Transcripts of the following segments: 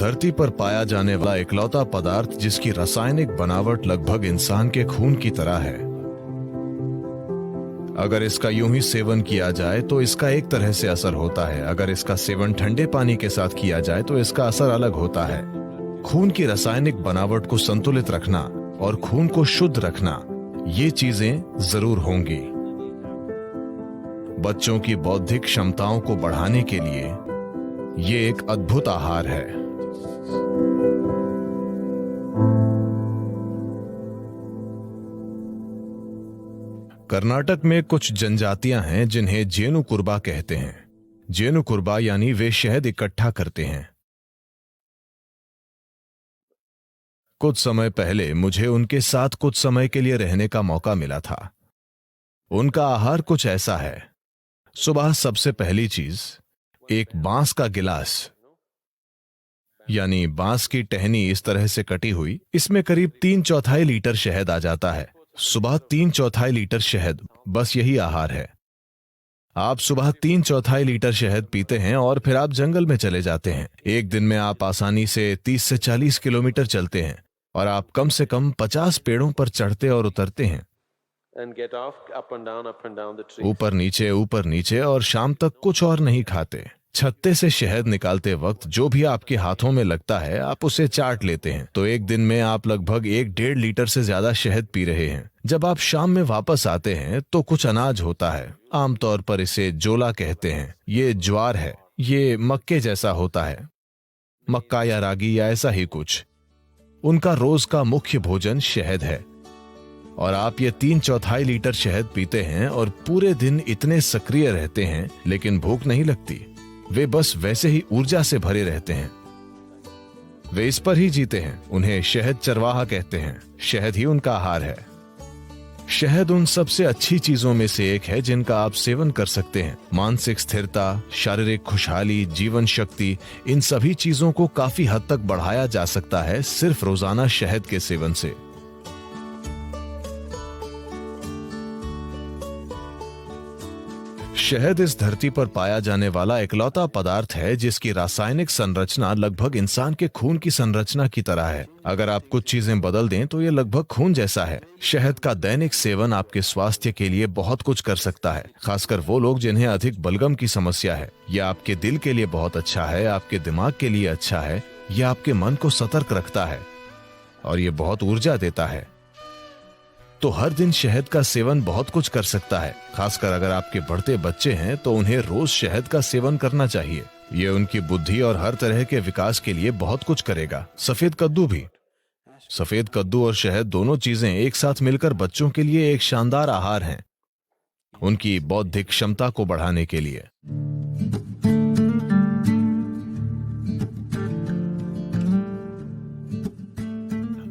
धरती पर पाया जाने वाला इकलौता पदार्थ जिसकी रासायनिक बनावट लगभग इंसान के खून की तरह है। अगर इसका यूं ही सेवन किया जाए तो इसका एक तरह से असर होता है, अगर इसका सेवन ठंडे पानी के साथ किया जाए तो इसका असर अलग होता है। खून की रासायनिक बनावट को संतुलित रखना और खून को शुद्ध रखना, ये चीजें जरूर होंगी। बच्चों की बौद्धिक क्षमताओं को बढ़ाने के लिए ये एक अद्भुत आहार है। कर्नाटक में कुछ जनजातियां हैं जिन्हें जेनुकुर्बा कहते हैं। जेनुकुर्बा यानी वे शहद इकट्ठा करते हैं। कुछ समय पहले मुझे उनके साथ कुछ समय के लिए रहने का मौका मिला था। उनका आहार कुछ ऐसा है। सुबह सबसे पहली चीज एक बांस का गिलास, यानी बांस की टहनी इस तरह से कटी हुई, इसमें करीब 3/4 लीटर शहद आ जाता है। सुबह 3/4 लीटर शहद, बस यही आहार है। आप सुबह 3/4 लीटर शहद पीते हैं और फिर आप जंगल में चले जाते हैं। एक दिन में आप आसानी से 30 से 40 किलोमीटर चलते हैं और आप कम से कम 50 पेड़ों पर चढ़ते और उतरते हैं, ऊपर नीचे, और शाम तक कुछ और नहीं खाते। छत्ते से शहद निकालते वक्त जो भी आपके हाथों में लगता है आप उसे चाट लेते हैं। तो एक दिन में आप लगभग 1-1.5 लीटर से ज्यादा शहद पी रहे हैं। जब आप शाम में वापस आते हैं तो कुछ अनाज होता है, आमतौर पर इसे जोला कहते हैं। ये ज्वार है, ये मक्के जैसा होता है, मक्का या रागी या ऐसा ही कुछ। उनका रोज का मुख्य भोजन शहद है और आप ये 3/4 लीटर शहद पीते हैं और पूरे दिन इतने सक्रिय रहते हैं, लेकिन भूख नहीं लगती। वे बस वैसे ही ऊर्जा से भरे रहते हैं। वे इस पर ही जीते हैं। उन्हें शहद चरवाहा कहते हैं। शहद ही उनका आहार है। शहद उन सबसे अच्छी चीजों में से एक है जिनका आप सेवन कर सकते हैं। मानसिक स्थिरता, शारीरिक खुशहाली, जीवन शक्ति, इन सभी चीजों को काफी हद तक बढ़ाया जा सकता है सिर्फ रोजाना शहद के सेवन से। शहद इस धरती पर पाया जाने वाला इकलौता पदार्थ है जिसकी रासायनिक संरचना लगभग इंसान के खून की संरचना की तरह है। अगर आप कुछ चीजें बदल दें तो ये लगभग खून जैसा है। शहद का दैनिक सेवन आपके स्वास्थ्य के लिए बहुत कुछ कर सकता है, खासकर वो लोग जिन्हें अधिक बलगम की समस्या है। यह आपके दिल के लिए बहुत अच्छा है, आपके दिमाग के लिए अच्छा है, यह आपके मन को सतर्क रखता है और ये बहुत ऊर्जा देता है। तो हर दिन शहद का सेवन बहुत कुछ कर सकता है। खासकर अगर आपके बढ़ते बच्चे हैं तो उन्हें रोज शहद का सेवन करना चाहिए। ये उनकी बुद्धि और हर तरह के विकास के लिए बहुत कुछ करेगा। सफेद कद्दू भी। सफेद कद्दू और शहद दोनों चीजें एक साथ मिलकर बच्चों के लिए एक शानदार आहार हैं, उनकी बौद्धिक क्षमता को बढ़ाने के लिए।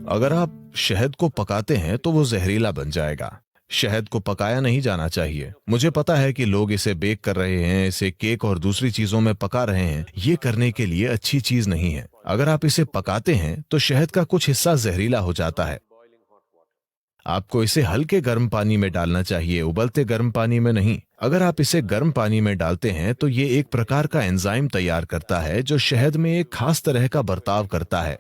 अगर आप शहद को पकाते हैं तो वो जहरीला बन जाएगा। शहद को पकाया नहीं जाना चाहिए। मुझे पता है कि लोग इसे बेक कर रहे हैं, इसे केक और दूसरी चीजों में पका रहे हैं। ये करने के लिए अच्छी चीज नहीं है। अगर आप इसे पकाते हैं तो शहद का कुछ हिस्सा जहरीला हो जाता है। आपको इसे हल्के गर्म पानी में डालना चाहिए, उबलते गर्म पानी में नहीं। अगर आप इसे गर्म पानी में डालते हैं तो ये एक प्रकार का एंजाइम तैयार करता है जो शहद में एक खास तरह का बर्ताव करता है,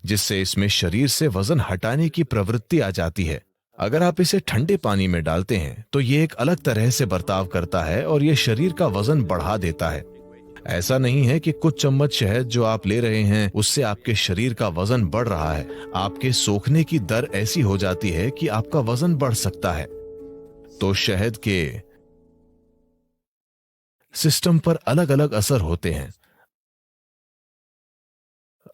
जिससे इसमें शरीर से वजन हटाने की प्रवृत्ति आ जाती है। अगर आप इसे ठंडे पानी में डालते हैं तो ये एक अलग तरह से बर्ताव करता है और ये शरीर का वजन बढ़ा देता है। ऐसा नहीं है कि कुछ चम्मच शहद जो आप ले रहे हैं उससे आपके शरीर का वजन बढ़ रहा है। आपके सोखने की दर ऐसी हो जाती है कि आपका वजन बढ़ सकता है। तो शहद के सिस्टम पर अलग अलग असर होते हैं।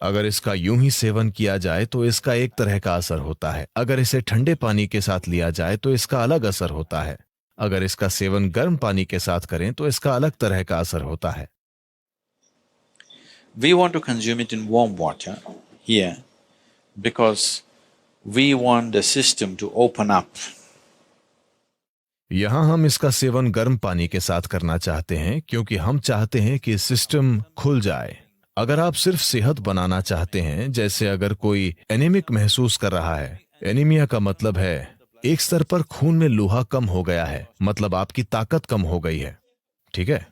अगर इसका यूं ही सेवन किया जाए तो इसका एक तरह का असर होता है। अगर इसे ठंडे पानी के साथ लिया जाए तो इसका अलग असर होता है। अगर इसका सेवन गर्म पानी के साथ करें तो इसका अलग तरह का असर होता है। We want to consume it in warm water here because we want the system to open up. यहां हम इसका सेवन गर्म पानी के साथ करना चाहते हैं क्योंकि हम चाहते हैं कि सिस्टम खुल जाए। अगर आप सिर्फ सेहत बनाना चाहते हैं, जैसे अगर कोई एनीमिक महसूस कर रहा है, एनीमिया का मतलब है एक स्तर पर खून में लोहा कम हो गया है, मतलब आपकी ताकत कम हो गई है, ठीक है,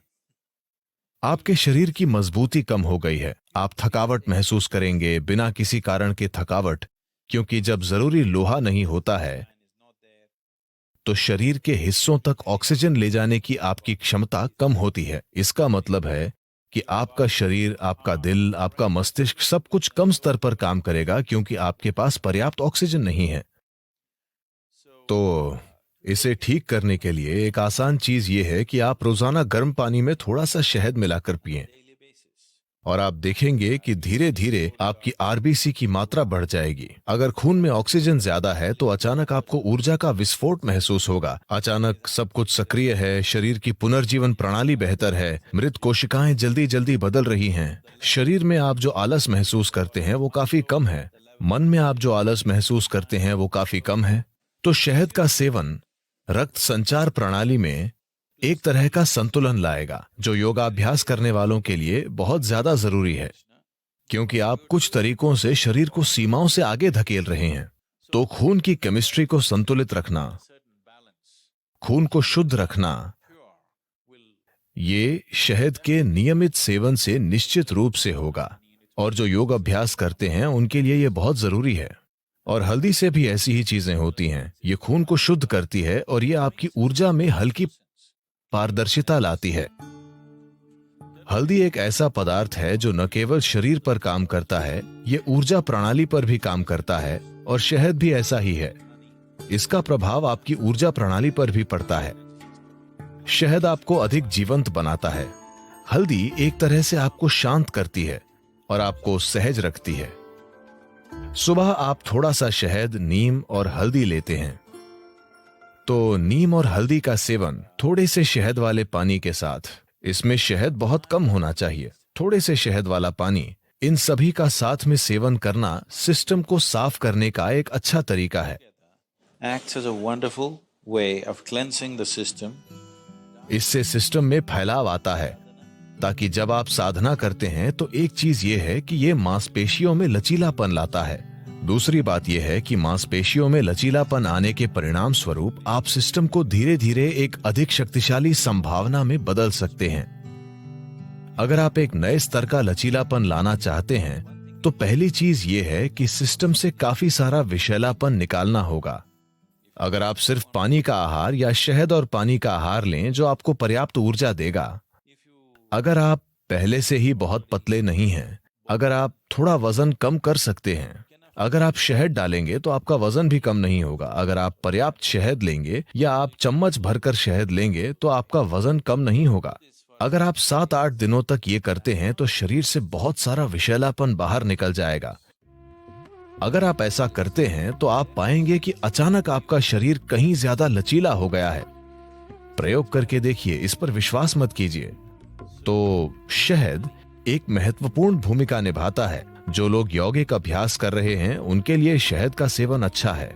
आपके शरीर की मजबूती कम हो गई है। आप थकावट महसूस करेंगे, बिना किसी कारण के थकावट, क्योंकि जब जरूरी लोहा नहीं होता है तो शरीर के हिस्सों तक ऑक्सीजन ले जाने की आपकी क्षमता कम होती है। इसका मतलब है कि आपका शरीर, आपका दिल, आपका मस्तिष्क सब कुछ कम स्तर पर काम करेगा क्योंकि आपके पास पर्याप्त ऑक्सीजन नहीं है। तो इसे ठीक करने के लिए एक आसान चीज ये है कि आप रोजाना गर्म पानी में थोड़ा सा शहद मिलाकर पिएं और आप देखेंगे कि धीरे धीरे आपकी आरबीसी की मात्रा बढ़ जाएगी। अगर खून में ऑक्सीजन ज्यादा है तो अचानक आपको ऊर्जा का विस्फोट महसूस होगा। अचानक सब कुछ सक्रिय है, शरीर की पुनर्जीवन प्रणाली बेहतर है, मृत कोशिकाएं जल्दी जल्दी बदल रही हैं। शरीर में आप जो आलस महसूस करते हैं वो काफी कम है, मन में आप जो आलस महसूस करते हैं वो काफी कम है। तो शहद का सेवन रक्त संचार प्रणाली में एक तरह का संतुलन लाएगा, जो योगाभ्यास करने वालों के लिए बहुत ज्यादा जरूरी है, क्योंकि आप कुछ तरीकों से शरीर को सीमाओं से आगे धकेल रहे हैं। तो खून की केमिस्ट्री को संतुलित रखना, खून को शुद्ध रखना, ये शहद के नियमित सेवन से निश्चित रूप से होगा, और जो योग अभ्यास करते हैं उनके लिए ये बहुत जरूरी है। और हल्दी से भी ऐसी ही चीजें होती हैं। ये खून को शुद्ध करती है और ये आपकी ऊर्जा में हल्की पारदर्शिता लाती है। हल्दी एक ऐसा पदार्थ है जो न केवल शरीर पर काम करता है, ये ऊर्जा प्रणाली पर भी काम करता है, और शहद भी ऐसा ही है। इसका प्रभाव आपकी ऊर्जा प्रणाली पर भी पड़ता है। शहद आपको अधिक जीवंत बनाता है। हल्दी एक तरह से आपको शांत करती है और आपको सहज रखती है। सुबह आप थोड़ा सा शहद, नीम और हल्दी लेते हैं, तो नीम और हल्दी का सेवन थोड़े से शहद वाले पानी के साथ, इसमें शहद बहुत कम होना चाहिए, थोड़े से शहद वाला पानी, इन सभी का साथ में सेवन करना सिस्टम को साफ करने का एक अच्छा तरीका है। Acts as a wonderful way of cleansing the system. इससे सिस्टम में फैलाव आता है, ताकि जब आप साधना करते हैं तो एक चीज ये है कि ये मांसपेशियों में लचीलापन लाता है। दूसरी बात यह है कि मांसपेशियों में लचीलापन आने के परिणाम स्वरूप आप सिस्टम को धीरे धीरे एक अधिक शक्तिशाली संभावना में बदल सकते हैं। अगर आप एक नए स्तर का लचीलापन लाना चाहते हैं तो पहली चीज ये है कि सिस्टम से काफी सारा विषैलापन निकालना होगा। अगर आप सिर्फ पानी का आहार या शहद और पानी का आहार लें जो आपको पर्याप्त ऊर्जा देगा, अगर आप पहले से ही बहुत पतले नहीं हैं, अगर आप थोड़ा वजन कम कर सकते हैं, अगर आप शहद डालेंगे तो आपका वजन भी कम नहीं होगा। अगर आप पर्याप्त शहद लेंगे या आप चम्मच भरकर शहद लेंगे तो आपका वजन कम नहीं होगा। अगर आप 7-8 दिनों तक ये करते हैं तो शरीर से बहुत सारा विषैलापन बाहर निकल जाएगा। अगर आप ऐसा करते हैं तो आप पाएंगे कि अचानक आपका शरीर कहीं ज्यादा लचीला हो गया है। प्रयोग करके देखिए, इस पर विश्वास मत कीजिए। तो शहद एक महत्वपूर्ण भूमिका निभाता है। जो लोग यौगिक अभ्यास कर रहे हैं उनके लिए शहद का सेवन अच्छा है।